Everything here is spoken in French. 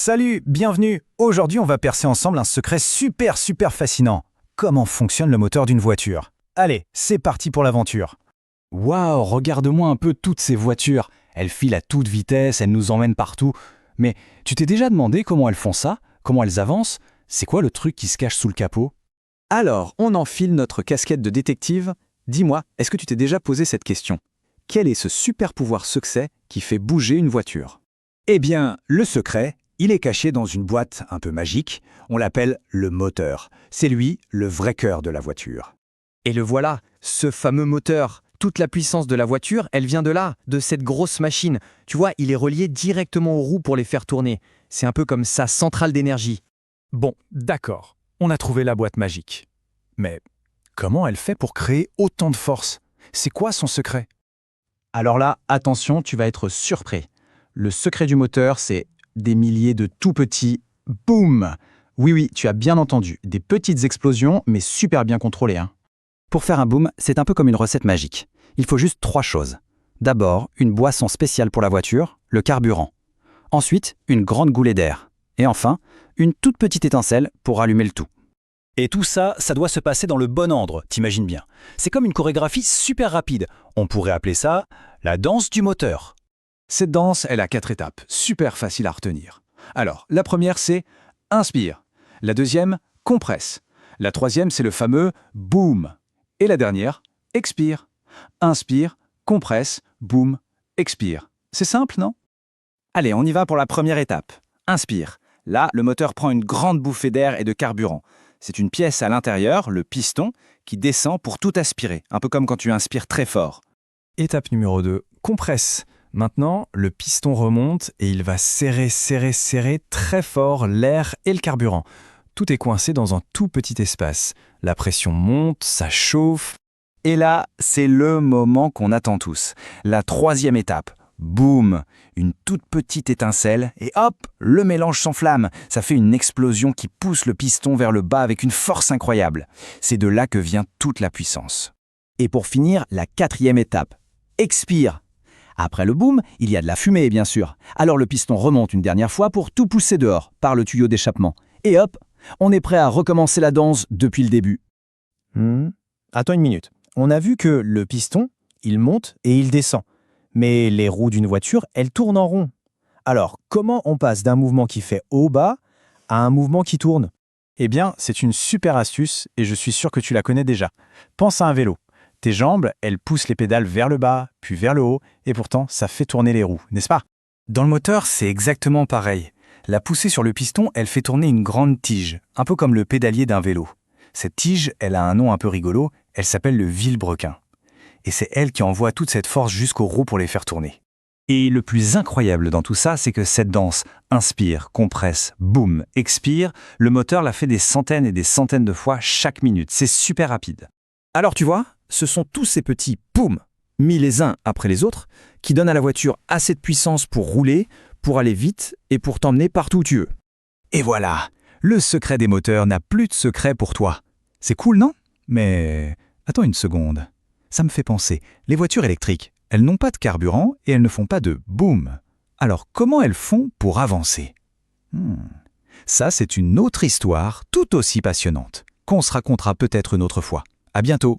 Salut, bienvenue. Aujourd'hui, on va percer ensemble un secret super fascinant. Comment fonctionne le moteur d'une voiture? Allez, c'est parti pour l'aventure. Waouh, regarde-moi un peu toutes ces voitures. Elles filent à toute vitesse, elles nous emmènent partout. Mais tu t'es déjà demandé comment elles font ça? Comment elles avancent? C'est quoi le truc qui se cache sous le capot? Alors, on enfile notre casquette de détective. Dis-moi, est-ce que tu t'es déjà posé cette question? Quel est ce super pouvoir secret qui fait bouger une voiture? Eh bien, le secret, il est caché dans une boîte un peu magique. On l'appelle le moteur. C'est lui, le vrai cœur de la voiture. Et le voilà, ce fameux moteur. Toute la puissance de la voiture, elle vient de là, de cette grosse machine. Tu vois, il est relié directement aux roues pour les faire tourner. C'est un peu comme sa centrale d'énergie. Bon, d'accord, on a trouvé la boîte magique. Mais comment elle fait pour créer autant de force? C'est quoi son secret? Alors là, attention, tu vas être surpris. Le secret du moteur, c'est des milliers de tout petits boum. Oui, tu as bien entendu, des petites explosions, mais super bien contrôlées, hein. Pour faire un boom, c'est un peu comme une recette magique. Il faut juste 3 choses. D'abord, une boisson spéciale pour la voiture, le carburant. Ensuite, une grande goulée d'air. Et enfin, une toute petite étincelle pour allumer le tout. Et tout ça, ça doit se passer dans le bon ordre, t'imagines bien. C'est comme une chorégraphie super rapide. On pourrait appeler ça la danse du moteur. Cette danse, elle a 4 étapes, super facile à retenir. Alors, la première, c'est inspire. La deuxième, compresse. La troisième, c'est le fameux boom. Et la dernière, expire. Inspire, compresse, boom, expire. C'est simple, non? Allez, on y va pour la première étape. Inspire. Là, le moteur prend une grande bouffée d'air et de carburant. C'est une pièce à l'intérieur, le piston, qui descend pour tout aspirer, un peu comme quand tu inspires très fort. Étape numéro 2, compresse. Maintenant, le piston remonte et il va serrer très fort l'air et le carburant. Tout est coincé dans un tout petit espace. La pression monte, ça chauffe. Et là, c'est le moment qu'on attend tous. La troisième étape. Boum! Une toute petite étincelle et hop, le mélange s'enflamme. Ça fait une explosion qui pousse le piston vers le bas avec une force incroyable. C'est de là que vient toute la puissance. Et pour finir, la quatrième étape. Expire! Après le boom, il y a de la fumée, bien sûr. Alors le piston remonte une dernière fois pour tout pousser dehors par le tuyau d'échappement. Et hop, on est prêt à recommencer la danse depuis le début. Attends une minute. On a vu que le piston, il monte et il descend. Mais les roues d'une voiture, elles tournent en rond. Alors, comment on passe d'un mouvement qui fait haut-bas à un mouvement qui tourne? Eh bien, c'est une super astuce et je suis sûr que tu la connais déjà. Pense à un vélo. Tes jambes, elles poussent les pédales vers le bas, puis vers le haut, et pourtant, ça fait tourner les roues, n'est-ce pas? Dans le moteur, c'est exactement pareil. La poussée sur le piston, elle fait tourner une grande tige, un peu comme le pédalier d'un vélo. Cette tige, elle a un nom un peu rigolo, elle s'appelle le vilebrequin. Et c'est elle qui envoie toute cette force jusqu'aux roues pour les faire tourner. Et le plus incroyable dans tout ça, c'est que cette danse, inspire, compresse, boum, expire, le moteur la fait des centaines et des centaines de fois chaque minute. C'est super rapide. Alors tu vois, ce sont tous ces petits poum, mis les uns après les autres, qui donnent à la voiture assez de puissance pour rouler, pour aller vite et pour t'emmener partout où tu veux. Et voilà, le secret des moteurs n'a plus de secret pour toi. C'est cool, non? Mais attends une seconde. Ça me fait penser, les voitures électriques, elles n'ont pas de carburant et elles ne font pas de boom. Alors comment elles font pour avancer? Ça, c'est une autre histoire tout aussi passionnante, qu'on se racontera peut-être une autre fois. À bientôt!